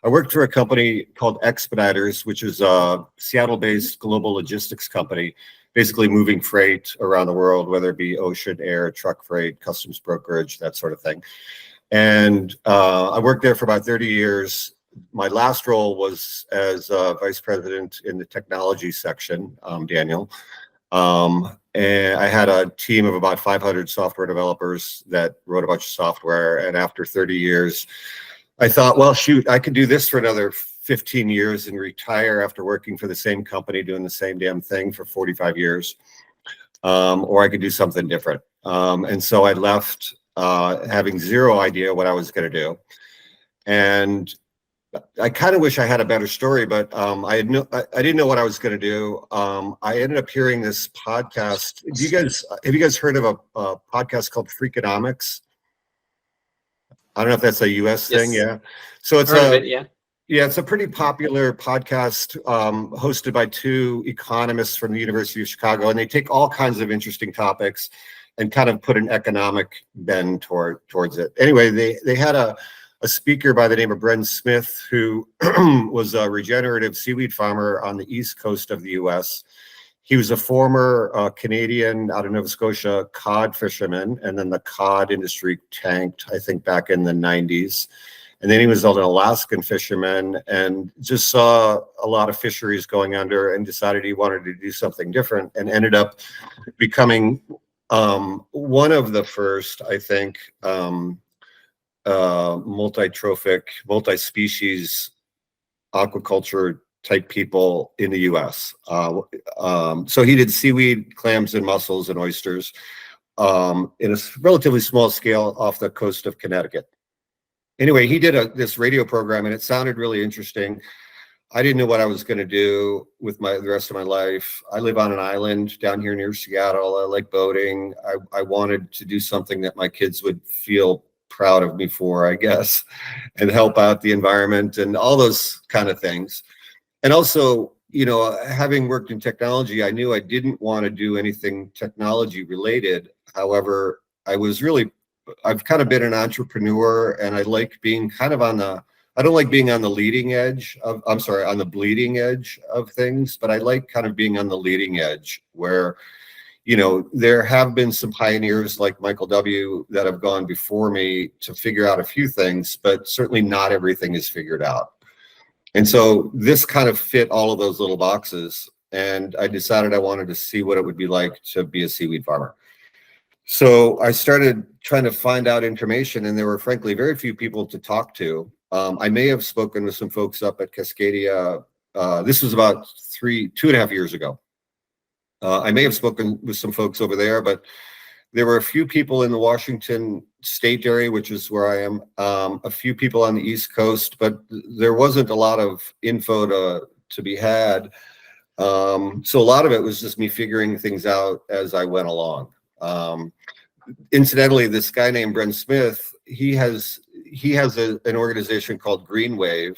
I worked for a company called Expeditors, which is a Seattle-based global logistics company, basically moving freight around the world, whether it be ocean, air, truck freight, customs brokerage, that sort of thing. And I worked there for about 30 years. My last role was as vice president in the technology section, Daniel. And I had a team of about 500 software developers that wrote a bunch of software. And after 30 years, I thought, well, shoot, I could do this for another 15 years and retire after working for the same company doing the same damn thing for 45 years. Or I could do something different. And so I left having zero idea what I was going to do. And I kind of wish I had a better story, but I didn't know what I was going to do. I ended up hearing this podcast. Have you guys heard of a podcast called Freakonomics? I don't know if that's a US thing. Yeah. So it's it's a pretty popular podcast hosted by two economists from the University of Chicago, and they take all kinds of interesting topics and kind of put an economic bend towards it. Anyway, they had a speaker by the name of Bren Smith, who was a regenerative seaweed farmer on the east coast of the US. He was a former Canadian, out of Nova Scotia, cod fisherman, and then the cod industry tanked, I think, back in the 90s. And then he was an Alaskan fisherman and just saw a lot of fisheries going under and decided he wanted to do something different, and ended up becoming one of the first, I think, multi-trophic, multi-species aquaculture type people in the US. So he did seaweed, clams, and mussels and oysters in a relatively small scale off the coast of Connecticut. Anyway, he did this radio program, and it sounded really interesting. I didn't know what I was going to do with the rest of my life. I live on an island down here near Seattle. I like boating. I wanted to do something that my kids would feel proud of me for, I guess, and help out the environment and all those kind of things. And also, having worked in technology, I knew I didn't want to do anything technology related. However, I've kind of been an entrepreneur, and I like being kind of I don't like being on the leading edge on the bleeding edge of things, but I like kind of being on the leading edge where, there have been some pioneers like Michael W. that have gone before me to figure out a few things, but certainly not everything is figured out. And so this kind of fit all of those little boxes, and I decided I wanted to see what it would be like to be a seaweed farmer. So I started trying to find out information, and there were frankly very few people to talk to. I may have spoken with some folks up at Cascadia. This was about 2.5 years ago. I may have spoken with some folks over there, but there were a few people in the Washington State area, which is where I am, a few people on the East Coast, but there wasn't a lot of info to be had. So a lot of it was just me figuring things out as I went along. Incidentally, this guy named Bren Smith, he has an organization called Green Wave,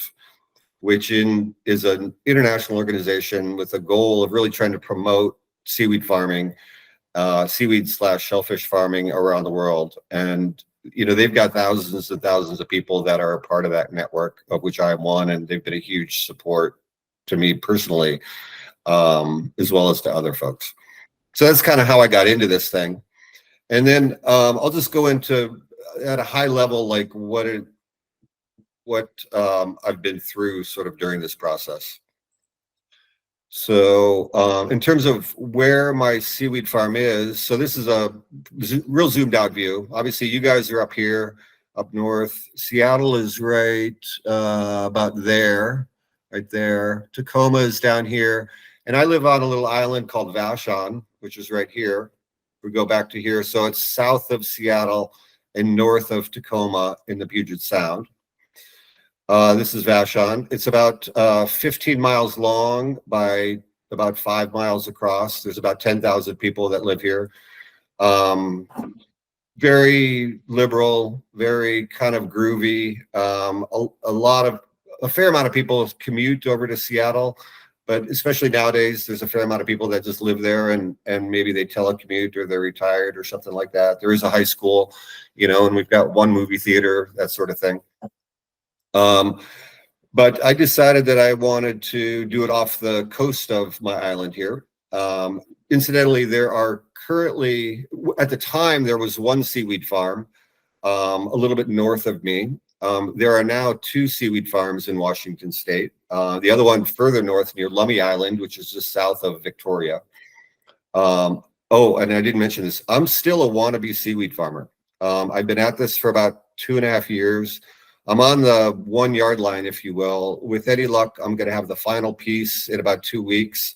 which is an international organization with a goal of really trying to promote seaweed farming, seaweed/shellfish farming around the world. And, they've got thousands and thousands of people that are a part of that network, of which I am one, and they've been a huge support to me personally, as well as to other folks. So that's kind of how I got into this thing. And then I'll just go into, at a high level, like what I've been through sort of during this process. So in terms of where my seaweed farm is, so this is a real zoomed out view. Obviously, you guys are up here, up north. Seattle is right about there, right there. Tacoma is down here. And I live on a little island called Vashon, which is right here. We go back to here. So it's south of Seattle and north of Tacoma in the Puget Sound. This is Vashon. It's about 15 miles long by about 5 miles across. There's about 10,000 people that live here. Very liberal, very kind of groovy. A fair amount of people commute over to Seattle, but especially nowadays, there's a fair amount of people that just live there and maybe they telecommute or they're retired or something like that. There is a high school, and we've got one movie theater, that sort of thing. But I decided that I wanted to do it off the coast of my island here. Incidentally, there are currently, at the time, there was one seaweed farm a little bit north of me. There are now two seaweed farms in Washington State. The other one further north near Lummi Island, which is just south of Victoria. Oh, and I didn't mention this. I'm still a wannabe seaweed farmer. I've been at this for about 2.5 years. I'm on the 1 yard line, if you will. With any luck, I'm going to have the final piece in about 2 weeks.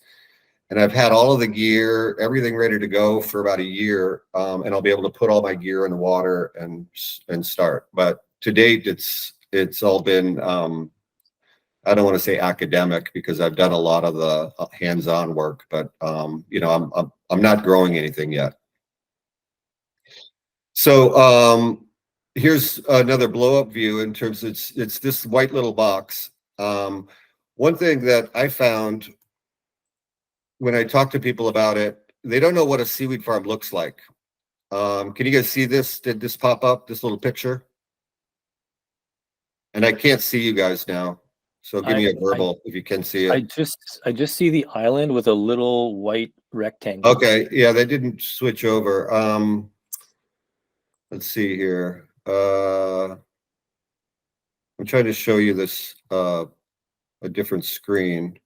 And I've had all of the gear, everything ready to go for about a year. And I'll be able to put all my gear in the water and start. But to date, it's all been, I don't want to say academic because I've done a lot of the hands-on work, but you know, I'm not growing anything yet. So here's another blow-up view in terms of it's this white little box. One thing that I found when I talk to people about it, they don't know what a seaweed farm looks like. Can you guys see this? Did this pop up, this little picture? And I can't see you guys now. So give me a verbal if you can see it. I just see the island with a little white rectangle. Okay, yeah, they didn't switch over. Let's see here. I'm trying to show you this a different screen.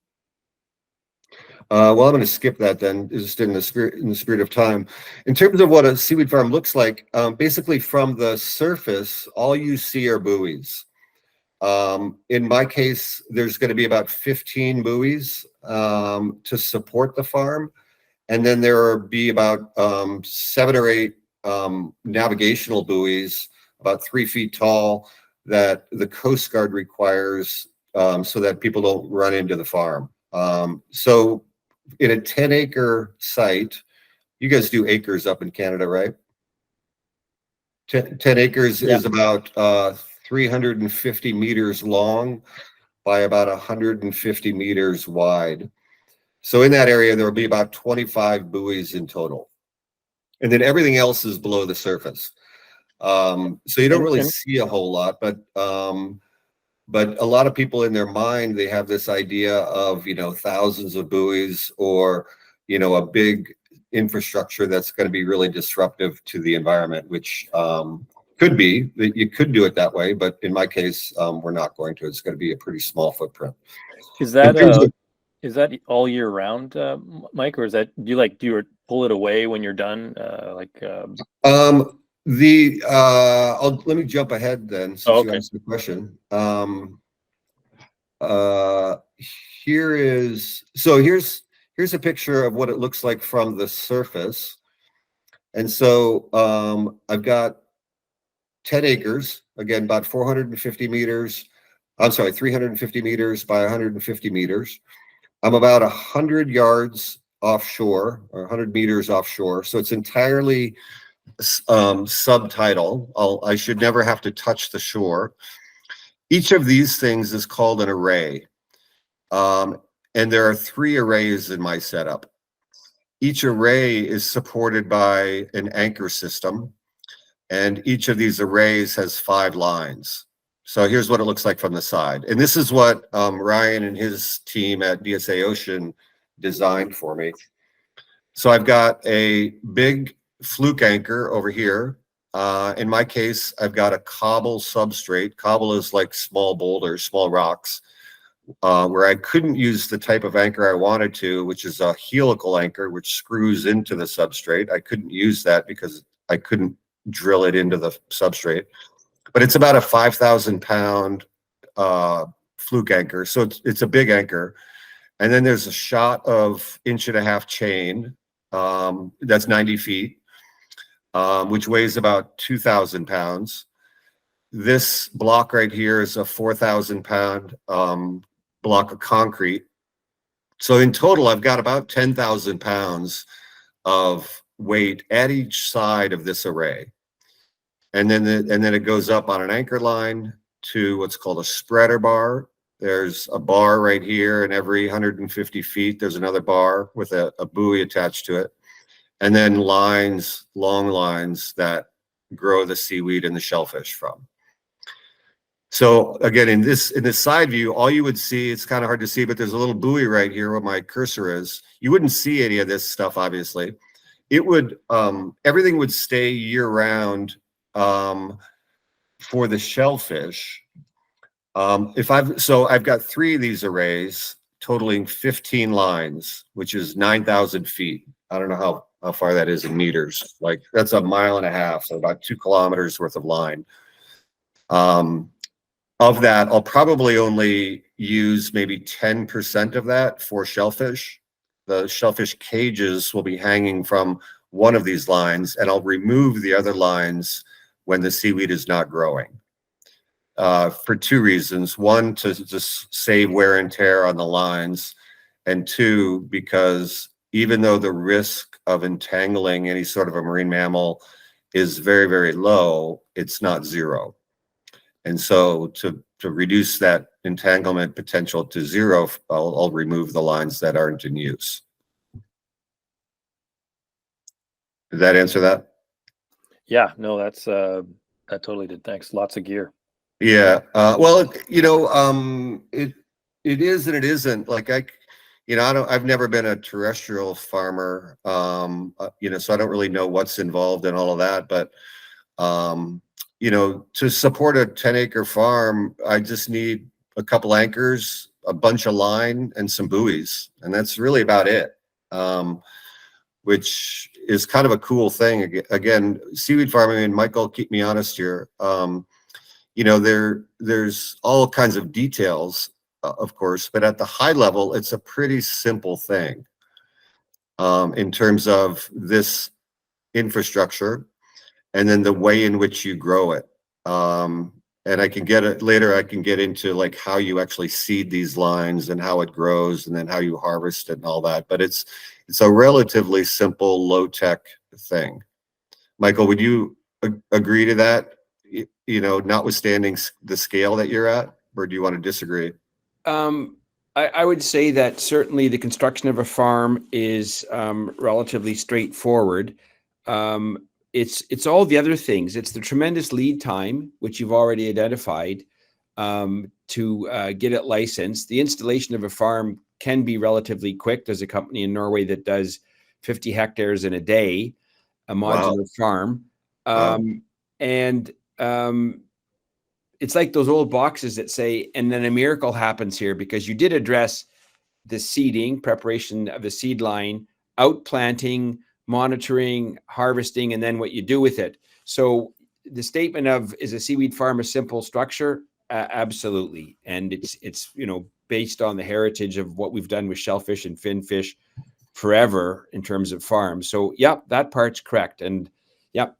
Well, I'm going to skip that then, just in the spirit of time. In terms of what a seaweed farm looks like, basically from the surface, all you see are buoys. In my case, there's going to be about 15 buoys to support the farm. And then there will be about 7 or 8 navigational buoys, about 3 feet tall, that the Coast Guard requires so that people don't run into the farm. So in a 10-acre site, you guys do acres up in Canada, right? 10 acres is about 350 meters long by about 150 meters wide. So in that area, there will be about 25 buoys in total. And then everything else is below the surface. So you don't really see a whole lot, but a lot of people in their mind, they have this idea of, you know, thousands of buoys or, you know, a big infrastructure that's going to be really disruptive to the environment, which could be that you could do it that way. But in my case, we're not going to. It's going to be a pretty small footprint. Is that all year round, Mike, or is that do you pull it away when you're done? Let me jump ahead then, since you asked the question. Here's a picture of what it looks like from the surface. And so I've got 10 acres, again, about 450 meters. I'm sorry, 350 meters by 150 meters. I'm about 100 yards offshore, or 100 meters offshore. So it's entirely subtidal. I should never have to touch the shore. Each of these things is called an array. And there are 3 arrays in my setup. Each array is supported by an anchor system. And each of these arrays has 5 lines. So here's what it looks like from the side. And this is what Ryan and his team at DSA Ocean designed for me. So I've got a big fluke anchor over here. In my case, I've got a cobble substrate. Cobble is like small boulders, small rocks, where I couldn't use the type of anchor I wanted to, which is a helical anchor, which screws into the substrate. I couldn't use that because I couldn't drill it into the substrate. But it's about a 5,000 pound fluke anchor. So it's a big anchor. And then there's a shot of 1.5 inch chain. That's 90 feet, which weighs about 2,000 pounds. This block right here is a 4,000 pound block of concrete. So in total, I've got about 10,000 pounds of weight at each side of this array. And then it goes up on an anchor line to what's called a spreader bar. There's a bar right here, and every 150 feet, there's another bar with a buoy attached to it. And then lines, long lines that grow the seaweed and the shellfish from. So again, in this side view, all you would see, it's kind of hard to see, but there's a little buoy right here where my cursor is. You wouldn't see any of this stuff, obviously. It would, everything would stay year round for the shellfish. So I've got 3 of these arrays totaling 15 lines, which is 9,000 feet. I don't know how far that is in meters. Like that's a mile and a half, so about 2 kilometers worth of line. Of that, I'll probably only use maybe 10% of that for shellfish. The shellfish cages will be hanging from one of these lines, and I'll remove the other lines when the seaweed is not growing. For 2 reasons. 1, to just save wear and tear on the lines, and 2, because even though the risk of entangling any sort of a marine mammal is very, very low, it's not zero. And so to reduce that entanglement potential to 0, I'll remove the lines that aren't in use. Does that answer that? Yeah, no, that totally did. Thanks. Lots of gear. Yeah. Well, you know, it is and it isn't. Like I've never been a terrestrial farmer, you know, so I don't really know what's involved in all of that. But you know, to support a 10-acre farm, I just need a couple anchors, a bunch of line, and some buoys, and that's really about it. Which is kind of a cool thing. Again, seaweed farming, and Michael, keep me honest here. You know, there's all kinds of details, of course, but at the high level, it's a pretty simple thing in terms of this infrastructure and then the way in which you grow it. And I can get it later. I can get into like how you actually seed these lines and how it grows and then how you harvest it and all that. But it's a relatively simple, low-tech thing. Michael, would you agree to that? You know, notwithstanding the scale that you're at, or do you want to disagree? I would say that certainly the construction of a farm is relatively straightforward. It's all the other things. It's the tremendous lead time, which you've already identified, to get it licensed. The installation of a farm can be relatively quick. There's a company in Norway that does 50 hectares in a day, a modular farm. And it's like those old boxes that say, and then a miracle happens here, because you did address the seeding, preparation of the seed line, outplanting, monitoring, harvesting, and then what you do with it. So the statement of, is a seaweed farm a simple structure? Absolutely. And it's, you know, based on the heritage of what we've done with shellfish and finfish forever in terms of farms. So yeah, that part's correct. And yeah.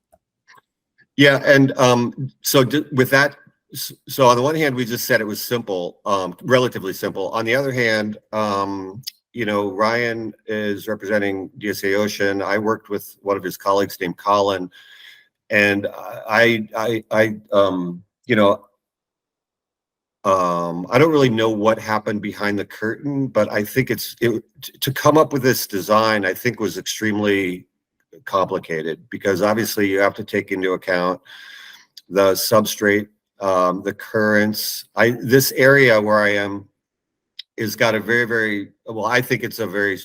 Yeah. And so with that, so on the one hand, we just said it was simple, relatively simple. On the other hand, you know, Ryan is representing DSA Ocean. I worked with one of his colleagues named Colin, and you know, I don't really know what happened behind the curtain, but I think to come up with this design, I think was extremely complicated, because obviously you have to take into account the substrate, the currents. This area where I am is got a very, very, well, I think it's a very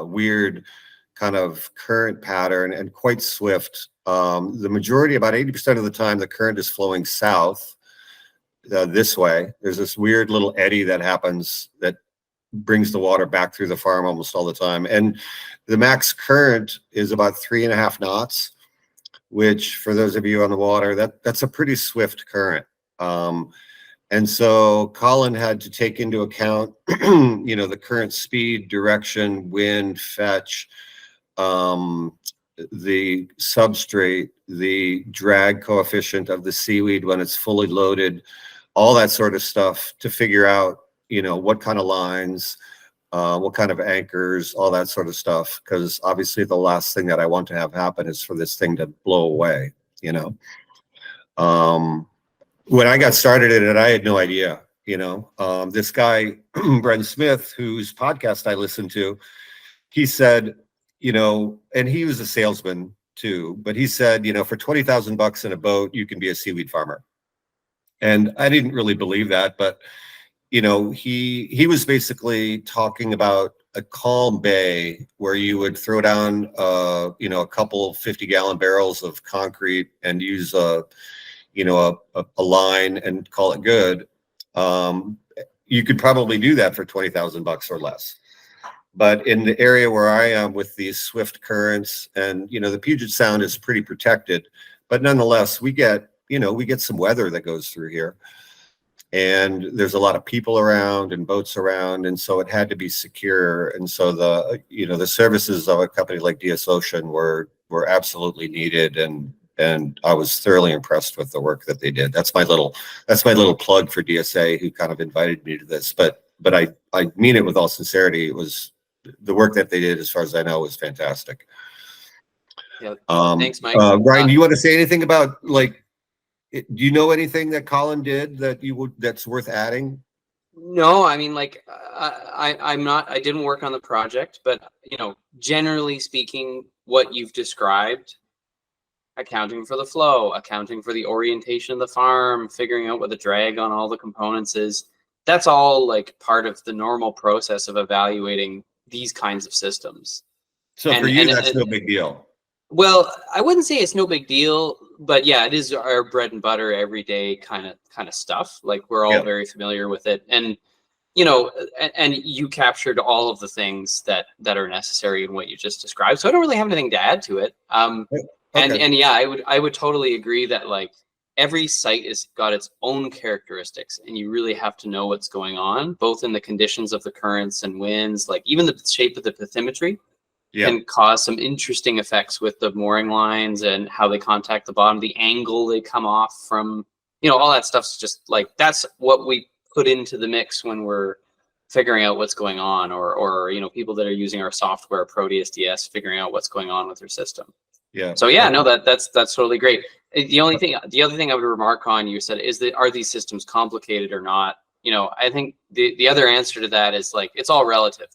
weird kind of current pattern and quite swift. The majority, about 80% of the time, the current is flowing south this way. There's this weird little eddy that happens that brings the water back through the farm almost all the time. And the max current is about 3.5 knots, which for those of you on the water, that's a pretty swift current. And so Colin had to take into account, you know, the current speed, direction, wind, fetch, the substrate, the drag coefficient of the seaweed when it's fully loaded, all that sort of stuff to figure out, you know, what kind of lines, what kind of anchors, all that sort of stuff. Because obviously the last thing that I want to have happen is for this thing to blow away, you know. When I got started in it, I had no idea, you know. This guy, Brent Smith, whose podcast I listened to, he said, you know, and he was a salesman too, but he said, you know, for $20,000 in a boat, you can be a seaweed farmer. And I didn't really believe that, but you know, he was basically talking about a calm bay where you would throw down you know, a couple 50-gallon barrels of concrete and use a, you know, a line and call it good. You could probably do that for $20,000 or less. But in the area where I am with these swift currents, and you know, the Puget Sound is pretty protected, but nonetheless, we get, you know, we get some weather that goes through here, and there's a lot of people around and boats around, and so it had to be secure. And so the, you know, the services of a company like DS Ocean were absolutely needed, and I was thoroughly impressed with the work that they did. That's my little plug for DSA, who kind of invited me to this. But I mean it with all sincerity. It was, the work that they did, as far as I know, was fantastic. Yeah. Thanks, Mike. Ryan, do you want to say anything about, like, do you know anything that Colin did that you would, that's worth adding? No, I mean, like, I didn't work on the project, but you know, generally speaking, what you've described, accounting for the flow, accounting for the orientation of the farm, figuring out what the drag on all the components is, that's all like part of the normal process of evaluating these kinds of systems. So for you, that's no big deal. Well, I wouldn't say it's no big deal, but yeah, it is our bread and butter everyday kind of stuff. Like, we're all very familiar with it. And you know, and you captured all of the things that are necessary in what you just described. So I don't really have anything to add to it. And yeah, I would totally agree that like every site has got its own characteristics, and you really have to know what's going on, both in the conditions of the currents and winds, like even the shape of the bathymetry can cause some interesting effects with the mooring lines and how they contact the bottom, the angle they come off from, you know, all that stuff's just like, that's what we put into the mix when we're figuring out what's going on, or you know, people that are using our software, Proteus DS, figuring out what's going on with their system. Yeah. So yeah, no, that's totally great. The other thing I would remark on, you said, is that, are these systems complicated or not? You know, I think the other answer to that is like, it's all relative.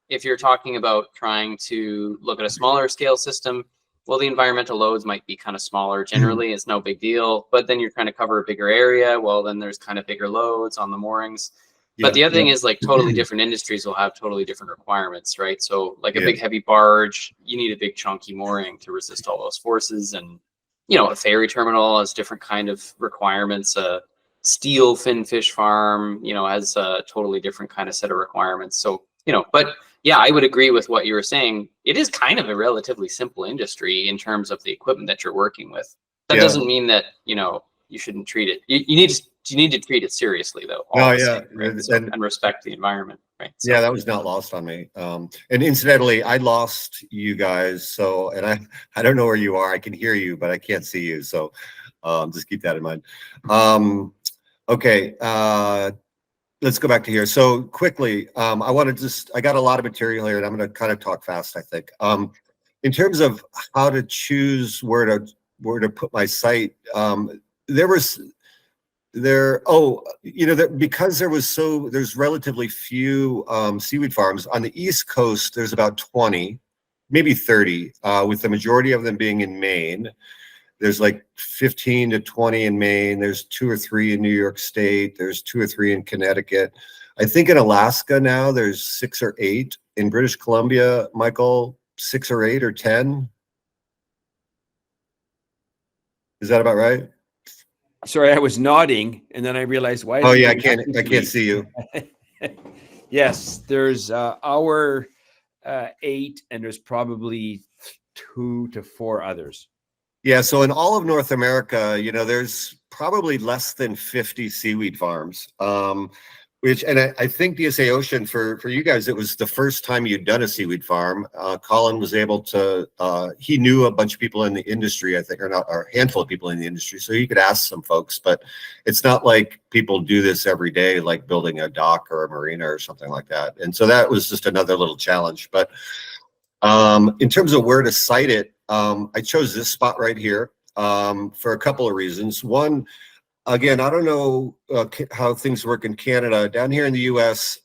If you're talking about trying to look at a smaller scale system, well, the environmental loads might be kind of smaller. Generally, it's no big deal. But then you're trying to cover a bigger area. Well, then there's kind of bigger loads on the moorings. But the other thing is, like, totally different industries will have totally different requirements, right? So like a big heavy barge, you need a big chunky mooring to resist all those forces. And, you know, a ferry terminal has different kind of requirements. A steel fin fish farm, you know, has a totally different kind of set of requirements. So, you know, but yeah, I would agree with what you were saying. It is kind of a relatively simple industry in terms of the equipment that you're working with. That doesn't mean that, you know, you shouldn't treat it. You need to treat it seriously, though. Right? And respect the environment, right? So, yeah, that was not lost on me. And incidentally, I lost you guys. So, and I don't know where you are. I can hear you, but I can't see you. So just keep that in mind. Okay. Let's go back to here. So quickly, I got a lot of material here, and I'm going to kind of talk fast, I think. In terms of how to choose where to put my site, because there's relatively few seaweed farms on the East Coast. There's about 20, maybe 30, with the majority of them being in Maine. There's like 15 to 20 in Maine. There's 2 or 3 in New York State. There's 2 or 3 in Connecticut. I think in Alaska now there's 6 or 8. In British Columbia, Michael, 6 or 8 or 10. Is that about right? Sorry, I was nodding, and then I realized why. Oh yeah, I can't see you. Yes, there's our 8, and there's probably 2 to 4 others. Yeah, so in all of North America, you know, there's probably less than 50 seaweed farms. I think DSA Ocean, for you guys, it was the first time you'd done a seaweed farm. Colin was able to, he knew a bunch of people in the industry, I think, or a handful of people in the industry, so you could ask some folks, but it's not like people do this every day, like building a dock or a marina or something like that. And so that was just another little challenge. But in terms of where to site it, I chose this spot right here for a couple of reasons. One, again, I don't know how things work in Canada. Down here in the U.S.,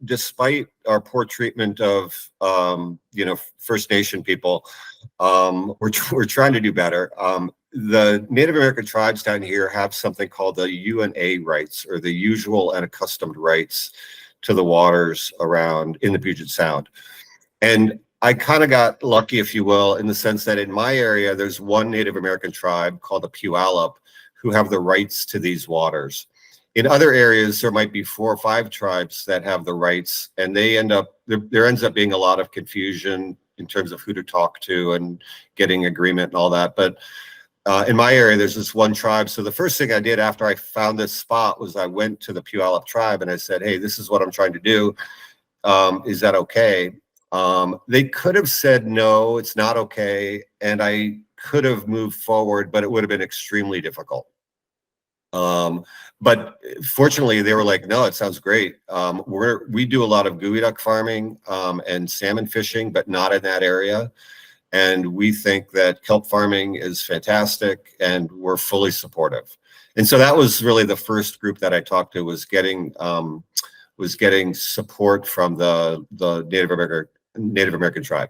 despite our poor treatment of First Nation people, we're trying to do better. The Native American tribes down here have something called the UNA rights, or the usual and accustomed rights to the waters around in the Puget Sound. And I kind of got lucky, if you will, in the sense that in my area, there's one Native American tribe called the Puyallup who have the rights to these waters. In other areas, there might be 4 or 5 tribes that have the rights, and there ends up being a lot of confusion in terms of who to talk to and getting agreement and all that. But in my area, there's this one tribe. So the first thing I did after I found this spot was I went to the Puyallup tribe and I said, hey, this is what I'm trying to do. Is that okay? They could have said, no, it's not okay. And I could have moved forward, but it would have been extremely difficult. But fortunately, they were like, no, it sounds great. We do a lot of geoduck farming and salmon fishing, but not in that area. And we think that kelp farming is fantastic, and we're fully supportive. And so that was really the first group that I talked to, was getting support from the Native American tribe.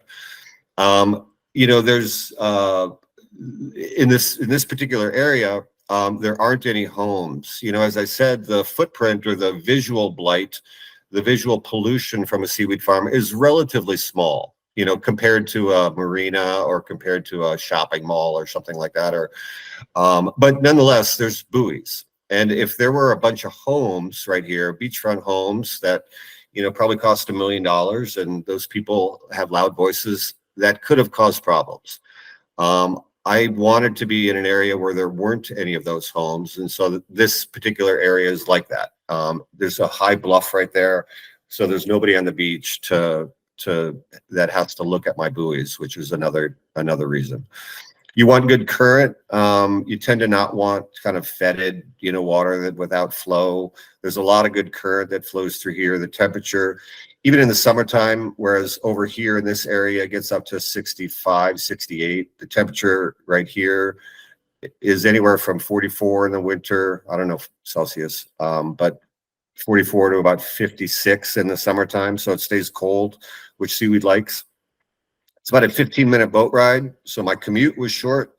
There's in this particular area, there aren't any homes. As I said, the footprint, or the visual blight, the visual pollution from a seaweed farm is relatively small, compared to a marina or compared to a shopping mall or something like that. But nonetheless, there's buoys. And if there were a bunch of homes right here, beachfront homes that, probably cost $1 million, and those people have loud voices, that could have caused problems. I wanted to be in an area where there weren't any of those homes. And so this particular area is like that. There's a high bluff right there. So there's nobody on the beach that has to look at my buoys, which is another reason. You want good current. You tend to not want kind of fetid, water that without flow. There's a lot of good current that flows through here. The temperature, even in the summertime, whereas over here in this area, it gets up to 65, 68. The temperature right here is anywhere from 44 in the winter. I don't know Celsius, but 44 to about 56 in the summertime. So it stays cold, which seaweed likes. It's about a 15-minute boat ride. So my commute was short.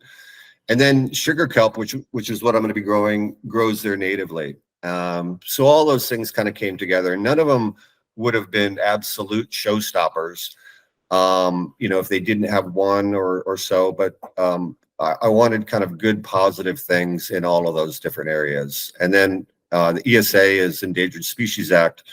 And then sugar kelp, which is what I'm going to be growing, grows there natively. So all those things kind of came together. None of them would have been absolute showstoppers, if they didn't have one or so. But I wanted kind of good, positive things in all of those different areas. And then the ESA is Endangered Species Act.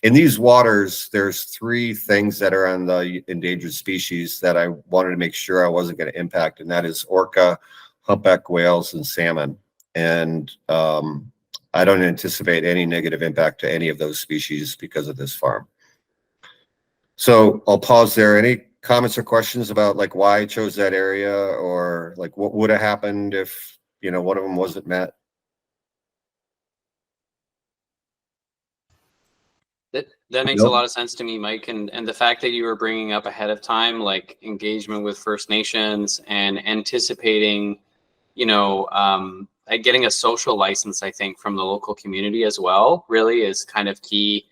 In these waters, there's 3 things that are on the endangered species that I wanted to make sure I wasn't going to impact, and that is orca, humpback whales, and salmon. And I don't anticipate any negative impact to any of those species because of this farm. So I'll pause there. Any comments or questions about like why I chose that area, or like what would have happened if one of them wasn't met? That makes a lot of sense to me, Mike. And the fact that you were bringing up ahead of time, like engagement with First Nations and anticipating, getting a social license, I think, from the local community as well, really is kind of key.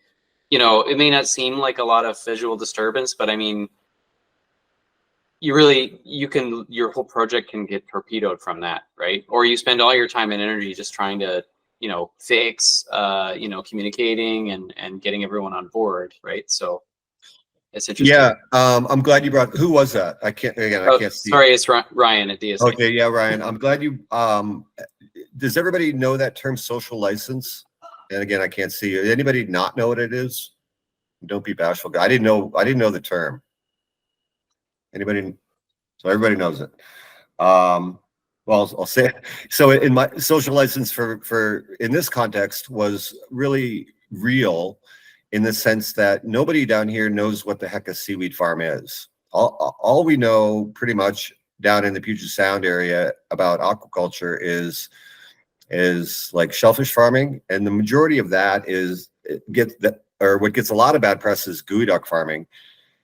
It may not seem like a lot of visual disturbance, but I mean, your whole project can get torpedoed from that, right? Or you spend all your time and energy just trying to fix, communicating and getting everyone on board, right? So it's interesting. Yeah, I'm glad you brought. Who was that? I can't see. Sorry, it's Ryan at DSA. Okay, yeah, Ryan. I'm glad you. Does everybody know that term, social license? And again, I can't see. Anybody not know what it is? Don't be bashful. I didn't know the term. Anybody? So everybody knows it. Well, I'll say it. So in my social license for in this context was really real, in the sense that nobody down here knows what the heck a seaweed farm is. All we know pretty much down in the Puget Sound area about aquaculture is like shellfish farming, and the majority of that what gets a lot of bad press is geoduck farming.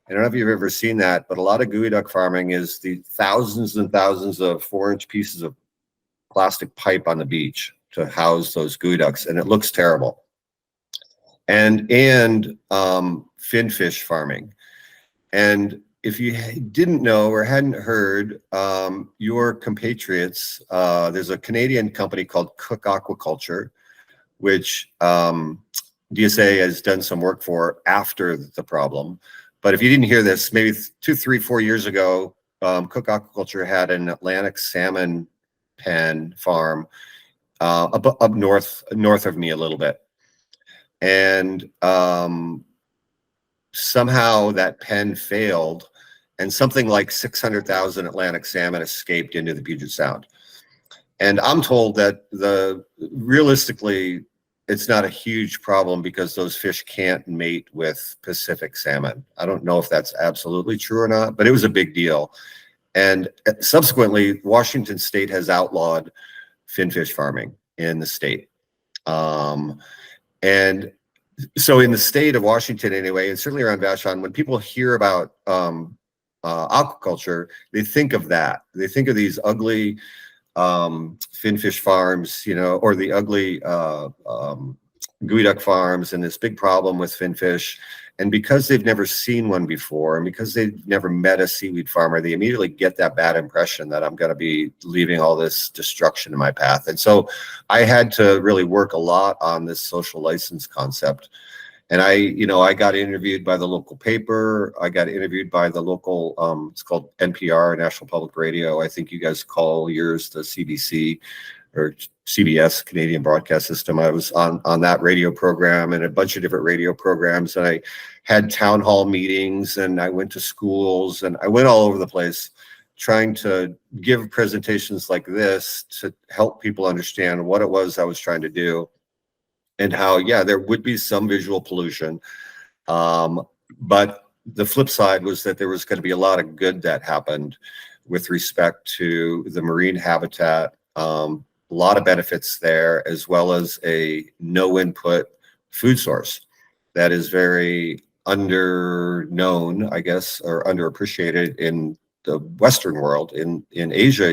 I don't know if you've ever seen that, but a lot of geoduck farming is the thousands and thousands of 4-inch pieces of plastic pipe on the beach to house those geoducks, and it looks terrible. And finfish farming. And if you didn't know or hadn't heard, your compatriots, there's a Canadian company called Cook Aquaculture, which DSA has done some work for after the problem. But if you didn't hear this, maybe 2, 3, 4 years ago, Cook Aquaculture had an Atlantic salmon pen farm up north of me a little bit. And somehow that pen failed, and something like 600,000 Atlantic salmon escaped into the Puget Sound. And I'm told that realistically, it's not a huge problem because those fish can't mate with Pacific salmon. I don't know if that's absolutely true or not, but it was a big deal. And subsequently, Washington State has outlawed finfish farming in the state. And so in the state of Washington anyway, and certainly around Vashon, when people hear about aquaculture, they think of that. They think of these ugly finfish farms, or the ugly geoduck farms, and this big problem with finfish. And because they've never seen one before, and because they've never met a seaweed farmer, they immediately get that bad impression that I'm going to be leaving all this destruction in my path. And so I had to really work a lot on this social license concept. And I got interviewed by the local paper. I got interviewed by the local, it's called NPR, National Public Radio. I think you guys call yours the CBC or CBS, Canadian Broadcast System. I was on that radio program and a bunch of different radio programs. And I had town hall meetings, and I went to schools, and I went all over the place trying to give presentations like this to help people understand what it was I was trying to do. And how, yeah, there would be some visual pollution. But the flip side was that there was going to be a lot of good that happened with respect to the marine habitat, a lot of benefits there, as well as a no input food source that is very underknown, I guess, or underappreciated in the Western world. In Asia,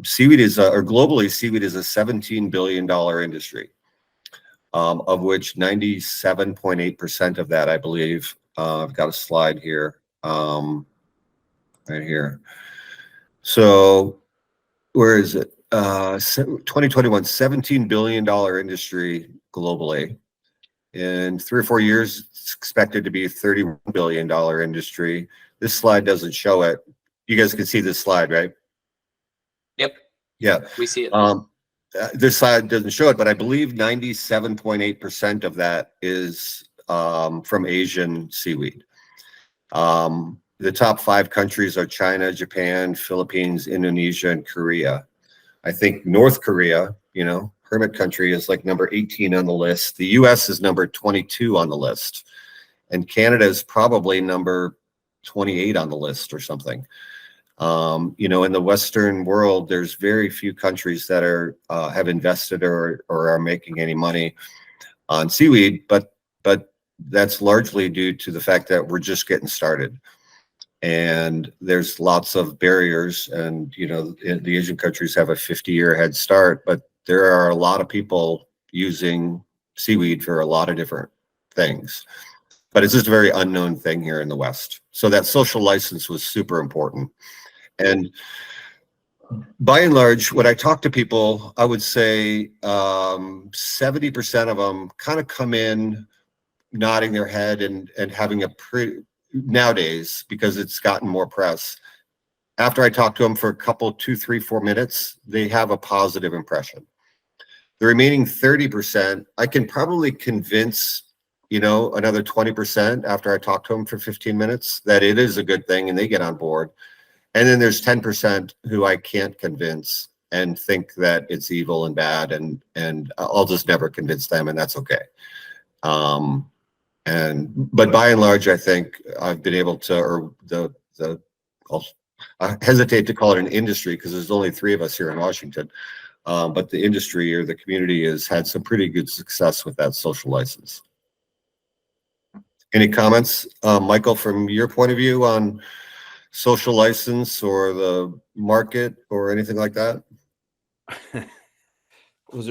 seaweed is, or globally, seaweed is a $17 billion industry, of which 97.8% of that, I believe, I've got a slide here, right here. So where is it? 2021, $17 billion industry globally. In 3 or 4 years, it's expected to be a $31 billion industry. This slide doesn't show it. You guys can see this slide, right? Yep. Yeah. We see it. This slide doesn't show it, but I believe 97.8% of that is from Asian seaweed. The top 5 countries are China, Japan, Philippines, Indonesia, and Korea. I think North Korea, hermit country, is like number 18 on the list. The US is number 22 on the list. And Canada is probably number 28 on the list or something. In the Western world, there's very few countries that have invested or are making any money on seaweed, but that's largely due to the fact that we're just getting started. And there's lots of barriers, and the Asian countries have a 50-year head start, but there are a lot of people using seaweed for a lot of different things. But it's just a very unknown thing here in the West. So that social license was super important. And by and large, when I talk to people, I would say 70% of them kind of come in nodding their head and having a nowadays, because it's gotten more press. After I talk to them for a couple, 2, 3, 4 minutes, they have a positive impression. The remaining 30%, I can probably convince, another 20% after I talk to them for 15 minutes that it is a good thing, and they get on board. And then there's 10% who I can't convince and think that it's evil and bad, and I'll just never convince them, and that's okay. But by and large, I think I've been able to, I hesitate to call it an industry because there's only 3 of us here in Washington, but the industry or the community has had some pretty good success with that social license. Any comments, Michael, from your point of view on social license or the market or anything like that?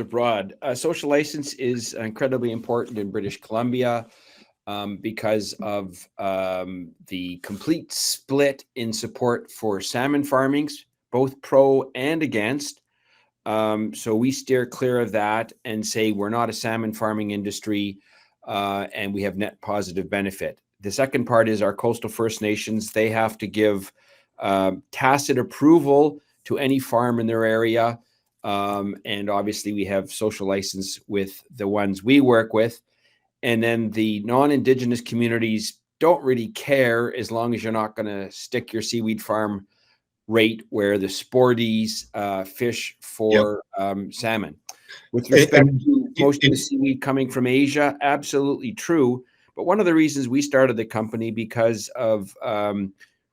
broad. Social license is incredibly important in British Columbia because of the complete split in support for salmon farmings, both pro and against. So we steer clear of that and say we're not a salmon farming industry, and we have net positive benefit. The second part is our coastal First Nations. They have to give tacit approval to any farm in their area. And obviously we have social license with the ones we work with. And then the non-Indigenous communities don't really care as long as you're not going to stick your seaweed farm rate where the sporties fish for salmon. With respect to most of the seaweed coming from Asia, absolutely true. But one of the reasons we started the company because of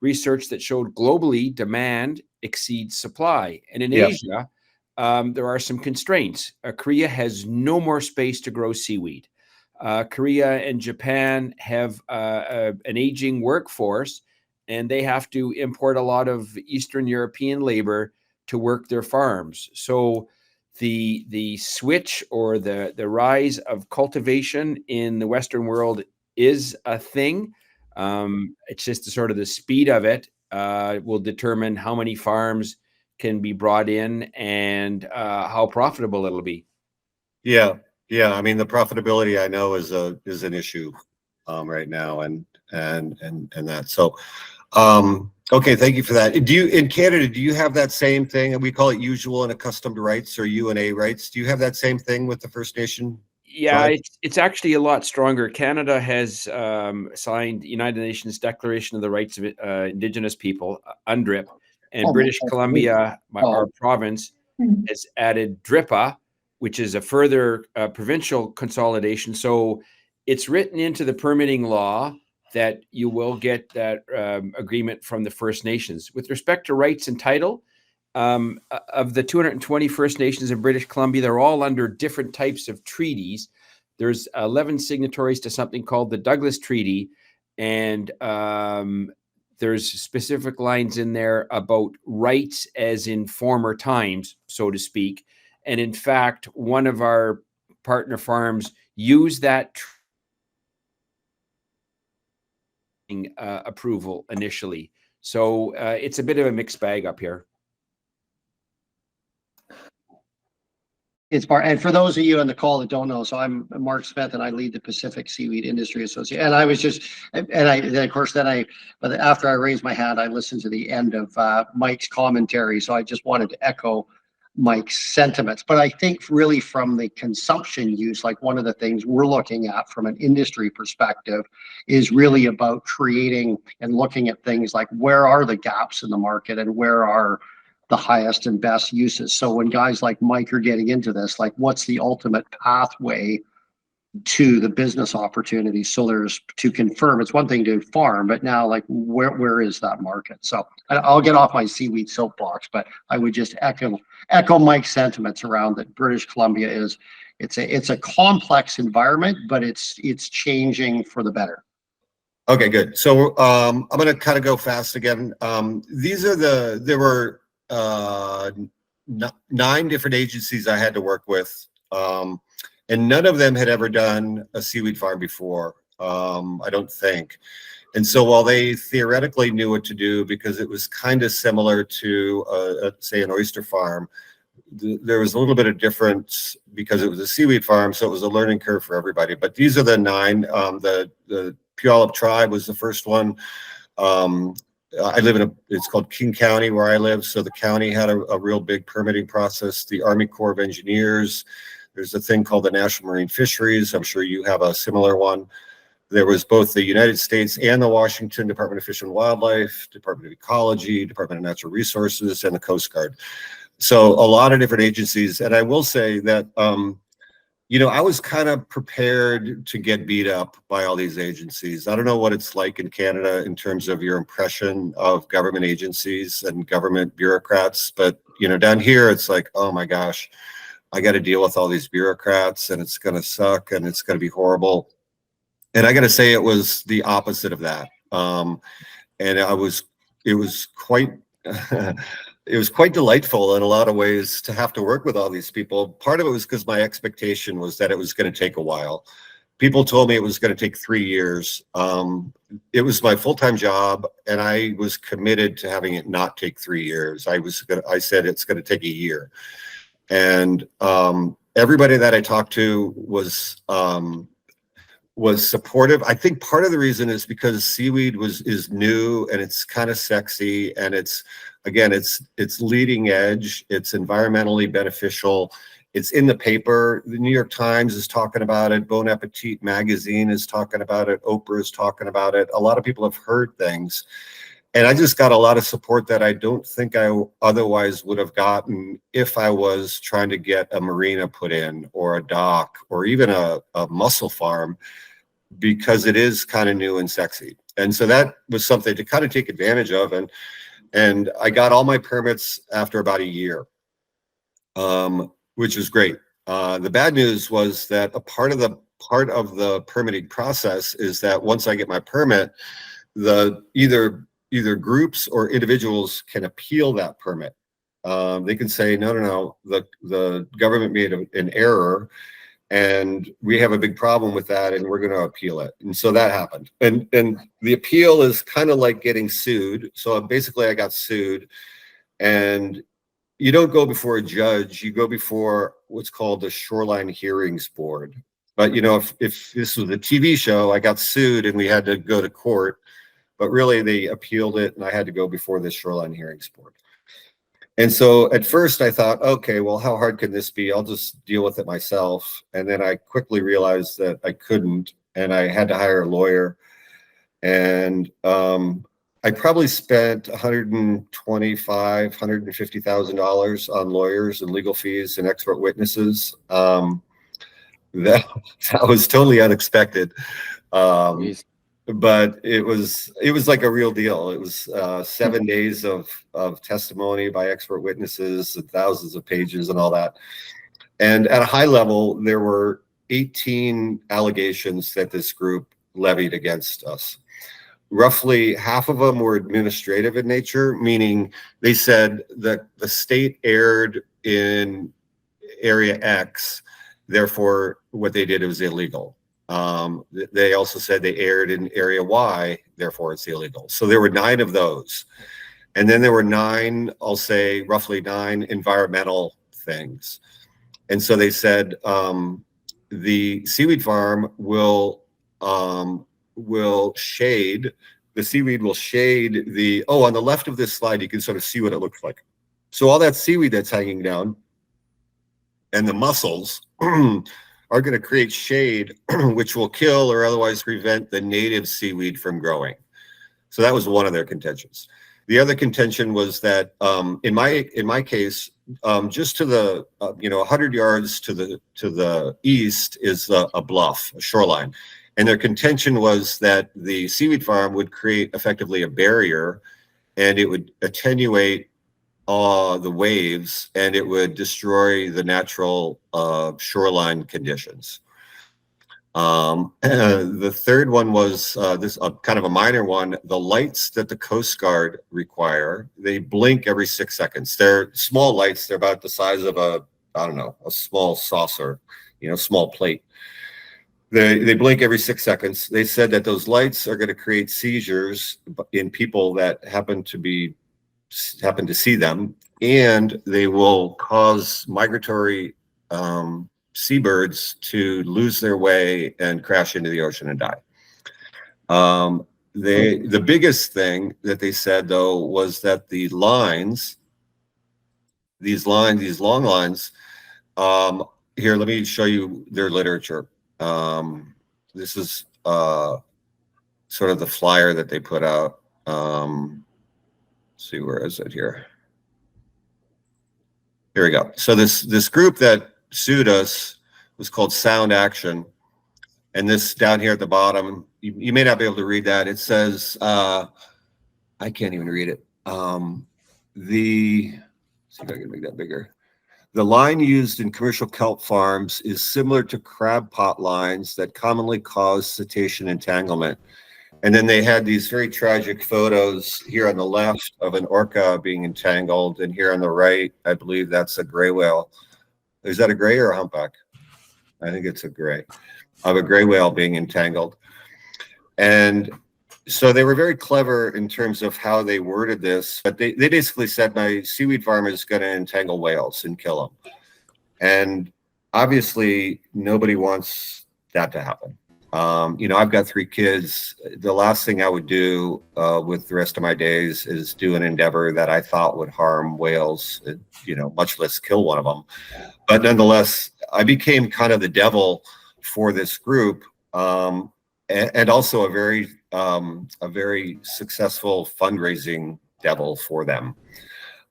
research that showed globally demand exceeds supply. And in Asia, there are some constraints. Korea has no more space to grow seaweed. Korea and Japan have an aging workforce, and they have to import a lot of Eastern European labor to work their farms. So the switch or the rise of cultivation in the Western world is a thing. It's just sort of the speed of it will determine how many farms can be brought in and how profitable it'll be. Yeah. I mean, the profitability I know is an issue right now, and that. So, okay, thank you for that. In Canada, do you have that same thing? And we call it usual and accustomed rights, or UNA rights. Do you have that same thing with the First Nation? Yeah, it's actually a lot stronger. Canada has signed United Nations Declaration of the Rights of Indigenous People, UNDRIP, and British Columbia, our province, has added DRIPA, which is a further provincial consolidation. So it's written into the permitting law that you will get that agreement from the First Nations. With respect to rights and title, of the 220 First Nations in British Columbia, they're all under different types of treaties. There's 11 signatories to something called the Douglas Treaty, and there's specific lines in there about rights as in former times, so to speak. And in fact, one of our partner farms used that approval initially. So it's a bit of a mixed bag up here. It's Mark, and for those of you on the call that don't know, so I'm Mark Smith, and I lead the Pacific Seaweed Industry Association. And I was just, but after I raised my hand, I listened to the end of Mike's commentary, so I just wanted to echo Mike's sentiments. But I think really from the consumption use, like one of the things we're looking at from an industry perspective is really about creating and looking at things like where are the gaps in the market and where are the highest and best uses. So when guys like Mike are getting into this, like what's the ultimate pathway to the business opportunity? So there's to confirm, it's one thing to farm, but now like where is that market? So I'll get off my seaweed soapbox, but I would just echo Mike's sentiments around that British Columbia is, it's a complex environment, but it's changing for the better. Okay, good. So I'm going to kind of go fast again. There were 9 different agencies I had to work with, and none of them had ever done a seaweed farm before, I don't think. And so while they theoretically knew what to do because it was kind of similar to, say, an oyster farm, there was a little bit of difference because it was a seaweed farm, so it was a learning curve for everybody. But these are the 9. The Puyallup tribe was the first one. I live in it's called King County where I live. So the county had a real big permitting process. The Army Corps of Engineers, there's a thing called the National Marine Fisheries. I'm sure you have a similar one. There was both the United States and the Washington Department of Fish and Wildlife, Department of Ecology, Department of Natural Resources, and the Coast Guard. So a lot of different agencies. And I will say that, I was kind of prepared to get beat up by all these agencies. I don't know what it's like in Canada in terms of your impression of government agencies and government bureaucrats, but down here it's like, oh my gosh, I got to deal with all these bureaucrats and it's going to suck and it's going to be horrible. And I got to say it was the opposite of that. And it was quite it was quite delightful in a lot of ways to have to work with all these people. Part of it was because my expectation was that it was going to take a while. People told me it was going to take 3 years. It was my full-time job, and I was committed to having it not take 3 years. I said it's going to take a year. And everybody that I talked to was supportive. I think part of the reason is because seaweed is new and it's kind of sexy, and it's leading edge, it's environmentally beneficial. It's in the paper. The New York Times is talking about it. Bon Appetit magazine is talking about it. Oprah is talking about it. A lot of people have heard things. And I just got a lot of support that I don't think I otherwise would have gotten if I was trying to get a marina put in, or a dock, or even a mussel farm, because it is kind of new and sexy. And so that was something to kind of take advantage of. And I got all my permits after about a year. Which was great. The bad news was that a part of the permitting process is that once I get my permit, either groups or individuals can appeal that permit. They can say, no, the government made an error, and we have a big problem with that, and we're going to appeal it. And so that happened. And the appeal is kind of like getting sued. So basically, I got sued, and you don't go before a judge, you go before what's called the Shoreline Hearings Board. But if this was a TV show, I got sued and we had to go to court, but really they appealed it and I had to go before the Shoreline Hearings Board. And so at first I thought, okay, well, how hard can this be? I'll just deal with it myself. And then I quickly realized that I couldn't, and I had to hire a lawyer. And I probably spent $150,000 on lawyers and legal fees and expert witnesses. That was totally unexpected, but it was like a real deal. It was 7 days of testimony by expert witnesses and thousands of pages and all that. And at a high level, there were 18 allegations that this group levied against us. Roughly half of them were administrative in nature, meaning they said that the state erred in area X, therefore what they did was illegal. They also said they erred in area Y, therefore it's illegal. So there were 9 of those. And then there were 9, I'll say roughly 9 environmental things. And so they said the seaweed farm will shade, the seaweed will shade on the left of this slide, you can sort of see what it looks like. So all that seaweed that's hanging down and the mussels are going to create shade, which will kill or otherwise prevent the native seaweed from growing. So that was one of their contentions. The other contention was that in my case, just to the 100 yards to the east is a bluff, a shoreline. And their contention was that the seaweed farm would create effectively a barrier, and it would attenuate the waves, and it would destroy the natural shoreline conditions. The third one was this kind of a minor one. The lights that the Coast Guard require, they blink every 6 seconds. They're small lights. They're about the size of a small saucer, small plate. They blink every 6 seconds. They said that those lights are going to create seizures in people that happen to see them, and they will cause migratory seabirds to lose their way and crash into the ocean and die. The biggest thing that they said, though, was that the lines, these long lines, here, let me show you their literature. This is sort of the flyer that they put out. Let's see, where is it here? Here we go. So this group that sued us was called Sound Action. And this down here at the bottom, you may not be able to read that. It says, I can't even read it. See if I can make that bigger. The line used in commercial kelp farms is similar to crab pot lines that commonly cause cetacean entanglement. And then they had these very tragic photos here on the left of an orca being entangled, and here on the right, I believe that's a gray whale. Is that a gray or a humpback? I think it's a gray, of a gray whale being entangled. And so they were very clever in terms of how they worded this, but they basically said, my seaweed farm is going to entangle whales and kill them. And obviously nobody wants that to happen. You know, I've got 3 kids. The last thing I would do with the rest of my days is do an endeavor that I thought would harm whales, you know, much less kill one of them. But nonetheless, I became kind of the devil for this group, and also a very successful fundraising devil for them.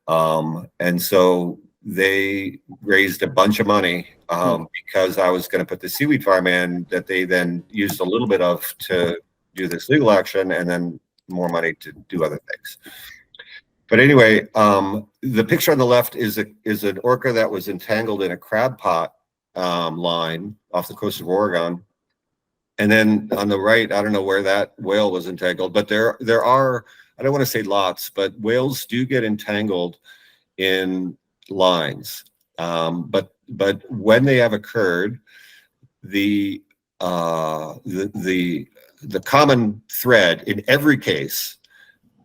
And so they raised a bunch of money because I was going to put the seaweed farm in, that they then used a little bit of to do this legal action, and then more money to do other things. But anyway, the picture on the left is an orca that was entangled in a crab pot line off the coast of Oregon. And then on the right, I don't know where that whale was entangled, but there are, I don't want to say lots, but whales do get entangled in lines. But when they have occurred, the common thread in every case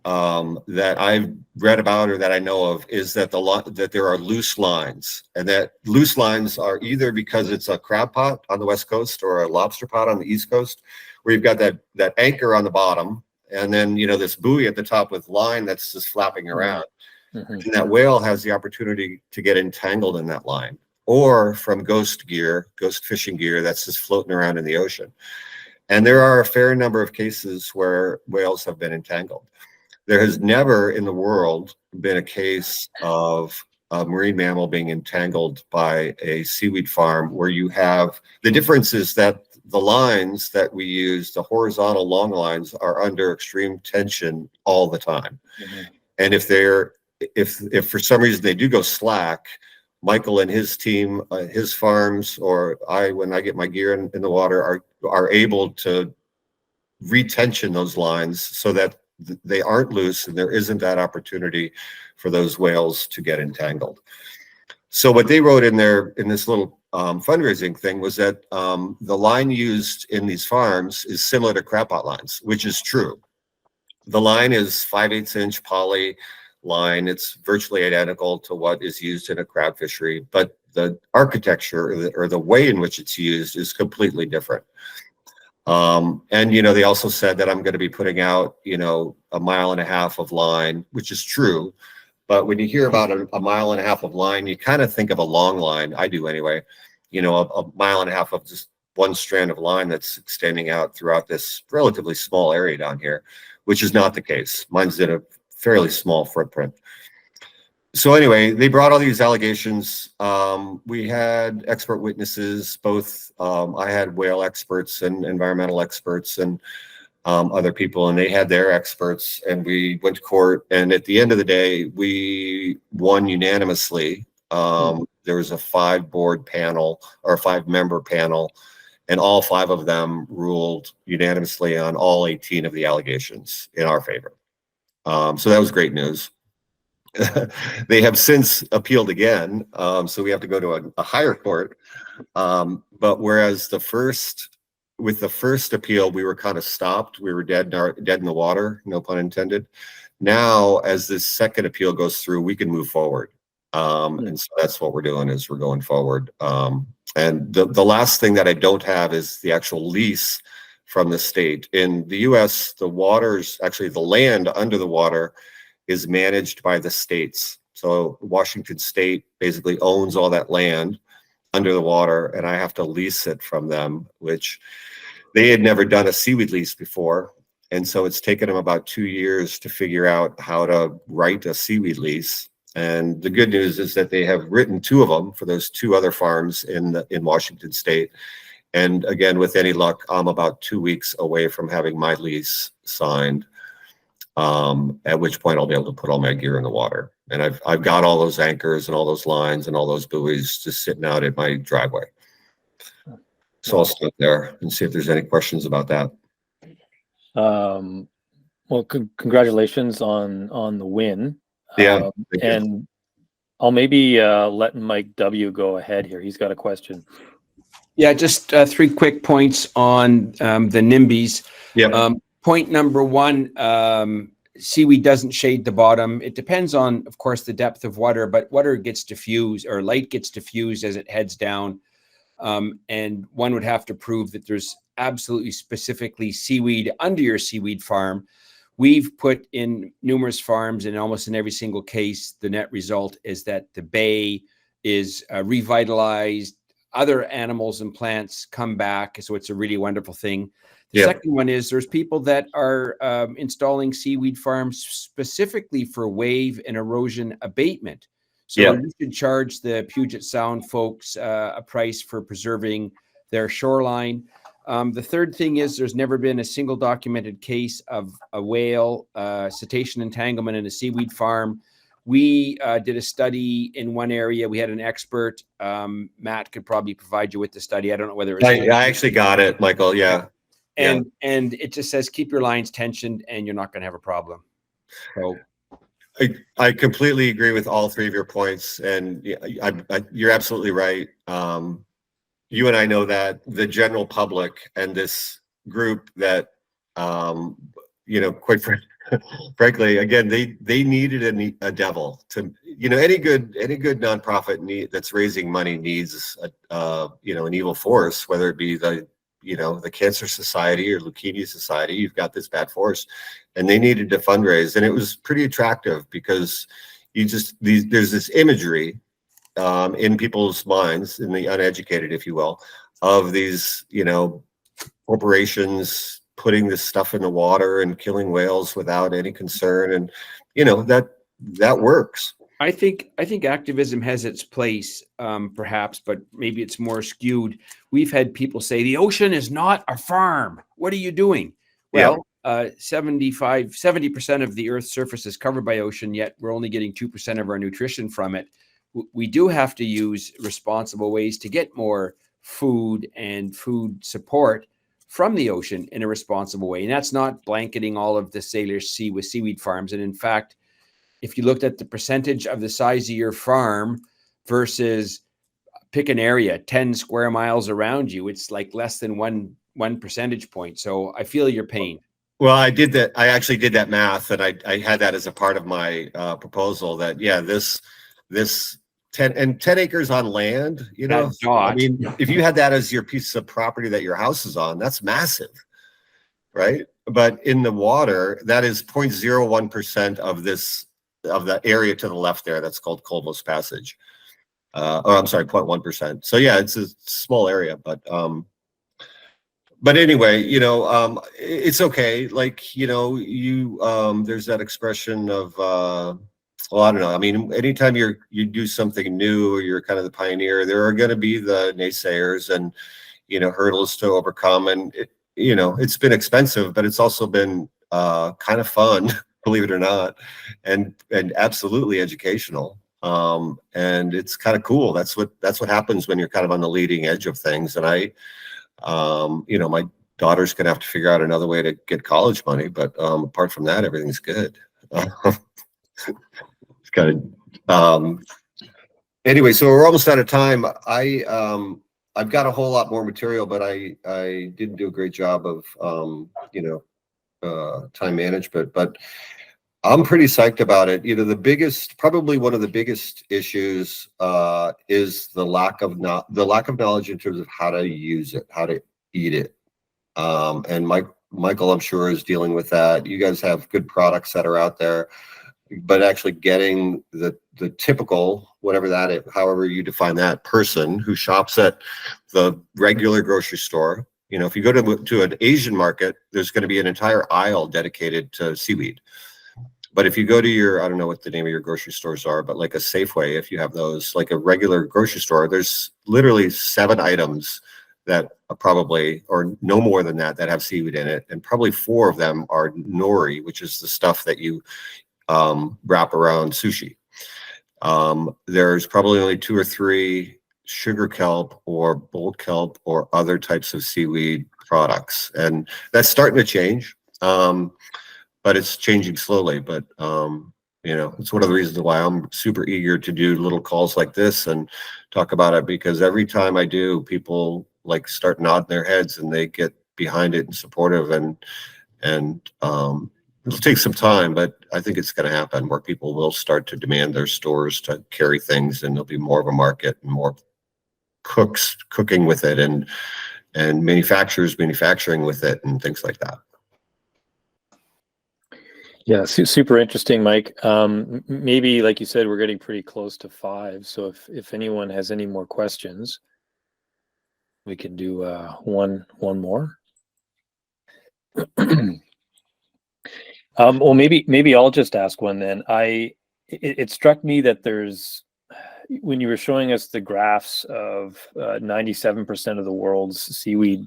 that I've read about or that I know of is that that there are loose lines, and that loose lines are either because it's a crab pot on the West Coast or a lobster pot on the East Coast, where you've got that anchor on the bottom, and then, you know, this buoy at the top with line that's just flapping around. Mm-hmm. And that whale has the opportunity to get entangled in that line, or from ghost fishing gear that's just floating around in the ocean. And there are a fair number of cases where whales have been entangled. There has never in the world been a case of a marine mammal being entangled by a seaweed farm where you have, the difference is that the lines that we use, the horizontal long lines, are under extreme tension all the time. Mm-hmm. And if for some reason they do go slack, Michael and his team, his farms, or when I get my gear in the water, are able to retension those lines so that they aren't loose and there isn't that opportunity for those whales to get entangled. So what they wrote in this little fundraising thing was that the line used in these farms is similar to crab pot lines, which is true. The line is 5/8 inch poly line. It's virtually identical to what is used in a crab fishery, but the architecture or the way in which it's used is completely different. And, you know, they also said that I'm going to be putting out, you know, 1.5 miles of line, which is true. But when you hear about a 1.5 miles of line, you kind of think of a long line. I do anyway. You know, 1.5 miles of just one strand of line that's extending out throughout this relatively small area down here, which is not the case. Mine's in a fairly small footprint. So anyway, they brought all these allegations. We had expert witnesses, both I had whale experts and environmental experts and other people, and they had their experts, and we went to court. And at the end of the day, we won unanimously. There was a 5-board panel or a 5-member panel, and all 5 of them ruled unanimously on all 18 of the allegations in our favor. So that was great news. They have since appealed again, so we have to go to a higher court. But whereas with the first appeal, we were kind of stopped. We were dead in the water, no pun intended. Now, as this second appeal goes through, we can move forward. And so that's what we're doing, is we're going forward. And the last thing that I don't have is the actual lease from the state. In the US, the waters, actually the land under the water, is managed by the states. So Washington State basically owns all that land under the water, and I have to lease it from them, which they had never done a seaweed lease before. And so it's taken them about 2 years to figure out how to write a seaweed lease. And the good news is that they have written 2 of them for those 2 other farms in Washington State. And again, with any luck, I'm about 2 weeks away from having my lease signed. At which point I'll be able to put all my gear in the water. And I've got all those anchors and all those lines and all those buoys just sitting out at my driveway. So I'll stop there and see if there's any questions about that. Well, congratulations on the win. Yeah, thank you. And I'll maybe let Mike W go ahead here. He's got a question. Yeah, just 3 quick points on the NIMBYs. Yeah. Point number 1, seaweed doesn't shade the bottom. It depends on, of course, the depth of water, but water gets diffused or light gets diffused as it heads down. And one would have to prove that there's absolutely specifically seaweed under your seaweed farm. We've put in numerous farms, and almost in every single case, the net result is that the bay is revitalized. Other animals and plants come back. So it's a really wonderful thing. The second one is there's people that are installing seaweed farms specifically for wave and erosion abatement. So you should charge the Puget Sound folks a price for preserving their shoreline. The third thing is there's never been a single documented case of a whale cetacean entanglement in a seaweed farm. We did a study in one area. We had an expert. Matt could probably provide you with the study. I don't know whether it was. I actually got it, Michael. Yeah. And it just says keep your lines tensioned and you're not going to have a problem. So I completely agree with all 3 of your points, and you're absolutely right. You and I know that the general public and this group that, quite frankly, again, they needed a devil to, any good nonprofit that's raising money needs an evil force, whether it be the Cancer Society or Leukemia Society. You've got this bad force, and they needed to fundraise, and it was pretty attractive because there's this imagery in people's minds, in the uneducated, if you will, of these corporations putting this stuff in the water and killing whales without any concern, and that works. I think activism has its place, perhaps, but maybe it's more skewed. We've had people say the ocean is not a farm. What are you doing? Well, 70% of the Earth's surface is covered by ocean, yet we're only getting 2% of our nutrition from it. We do have to use responsible ways to get more food and food support from the ocean in a responsible way. And that's not blanketing all of the Sailor's Sea with seaweed farms. And in fact, if you looked at the percentage of the size of your farm versus pick an area, 10 square miles around you, it's like less than one percentage point. So I feel your pain. Well, I did that. I actually did that math, and I had that as a part of my proposal that, this 10 acres on land, I mean, if you had that as your piece of property that your house is on, that's massive, right? But in the water, that is 0.01% of the area to the left there. That's called Colville's Passage. I'm sorry, 0.1%. So yeah, it's a small area, but anyway, it's okay. Like, there's that expression of, well, I don't know. I mean, anytime you do something new, or you're kind of the pioneer, there are going to be the naysayers and, hurdles to overcome. And, it's been expensive, but it's also been kind of fun, believe it or not, and absolutely educational. And it's kind of cool. That's what happens when you're kind of on the leading edge of things. And my daughter's going to have to figure out another way to get college money. But apart from that, everything's good. It's kind of anyway, so we're almost out of time. I've got a whole lot more material, but I didn't do a great job of time management, but I'm pretty psyched about it. Probably one of the biggest issues is the lack of knowledge in terms of how to use it, how to eat it. And Michael, I'm sure, is dealing with that. You guys have good products that are out there, but actually getting the typical, whatever that is, however you define that, person who shops at the regular grocery store. If you go to an Asian market, there's going to be an entire aisle dedicated to seaweed. But if you go to I don't know what the name of your grocery stores are, but like a Safeway, if you have those, like a regular grocery store, there's literally 7 items that are probably, or no more than that have seaweed in it. And probably 4 of them are nori, which is the stuff that you wrap around sushi. There's probably only 2 or 3 sugar kelp or bull kelp or other types of seaweed products. And that's starting to change. But it's changing slowly. But you know, it's one of the reasons why I'm super eager to do little calls like this and talk about it, because every time I do, people like start nodding their heads and they get behind it and supportive, and it'll take some time, but I think it's going to happen where people will start to demand their stores to carry things, and there'll be more of a market and more cooks cooking with it, and manufacturers manufacturing with it and things like that. Yeah, super interesting, Mike. Maybe, like you said, we're getting pretty close to 5. So if anyone has any more questions, we can do one more. Well, maybe I'll just ask one then. It struck me that when you were showing us the graphs of 97% of the world's seaweed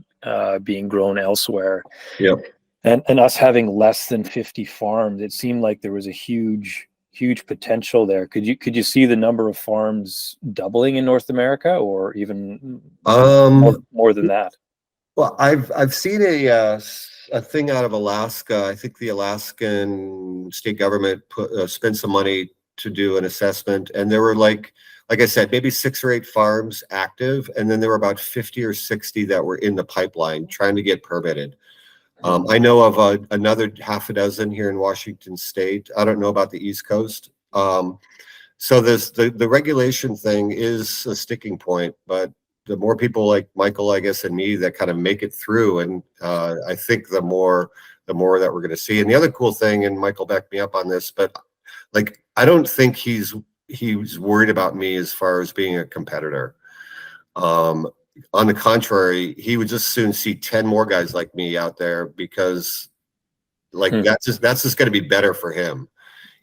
being grown elsewhere. Yep. And us having less than 50 farms, it seemed like there was a huge potential there. Could you see the number of farms doubling in North America, or even more than that? Well, I've seen a thing out of Alaska. I think the Alaskan state government spent some money to do an assessment, and there were like I said, maybe 6 or 8 farms active, and then there were about 50 or 60 that were in the pipeline trying to get permitted. I know of another half a dozen here in Washington State. I don't know about the East Coast. So the regulation thing is a sticking point, but the more people like Michael, I guess, and me that kind of make it through, and I think the more that we're going to see. And the other cool thing, and Michael backed me up on this, but like I don't think he's worried about me as far as being a competitor. On the contrary, he would just soon see 10 more guys like me out there, because like that's just going to be better for him,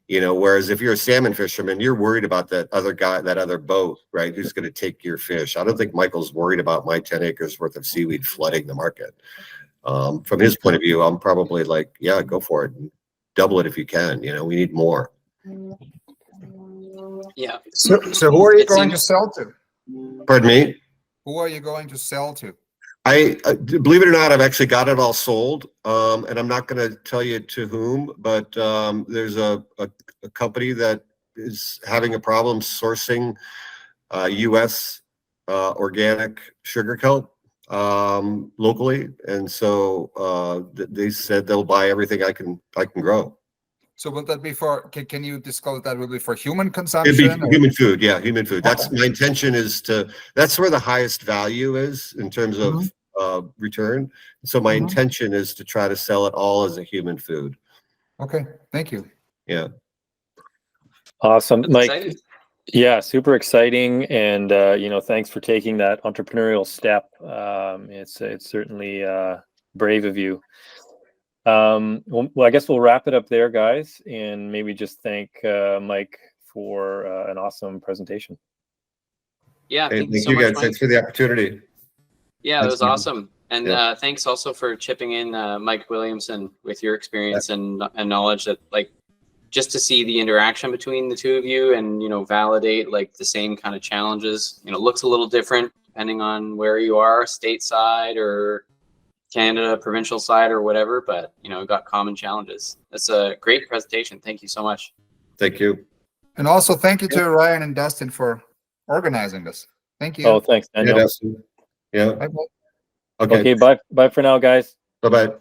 you know. Whereas if you're a salmon fisherman, you're worried about that other guy, that other boat, right, who's going to take your fish. I don't think Michael's worried about my 10 acres worth of seaweed flooding the market. From his point of view, I'm probably like, yeah, go for it, double it if you can. You know, we need more. Yeah. So who are you going to sell to? Pardon me? Who are you going to sell to? I believe it or not, I've actually got it all sold, and I'm not going to tell you to whom, but there's a company that is having a problem sourcing U.S. Organic sugar kelp locally, and so they said they'll buy everything I can grow. So will that be for? Can you disclose that will be for human It'd consumption? be human food, yeah, human food. That's Okay. my intention is to. That's where the highest value is in terms of return. So my intention is to try to sell it all as a human food. Okay, thank you. Yeah. Awesome, That's Mike. exciting. Yeah, super exciting, and thanks for taking that entrepreneurial step. It's certainly brave of you. Well, I guess we'll wrap it up there, guys, and maybe just thank Mike for an awesome presentation. Yeah, Hey, thank you thank so you much, guys. Mike. Thanks for the opportunity. Yeah, that was awesome. And Yeah. thanks also for chipping in, Mike Williamson, with your experience and knowledge, that like just to see the interaction between the two of you and, validate like the same kind of challenges. Looks a little different depending on where you are, stateside or Canada, provincial side or whatever, but got common challenges. That's a great presentation. Thank you so much. Thank you. And also thank you to Ryan and Dustin for organizing this. Thank you. Oh, thanks, Yeah, Daniel. Dustin. Yeah. Bye-bye. Okay. Okay, bye for now, guys. Bye-bye.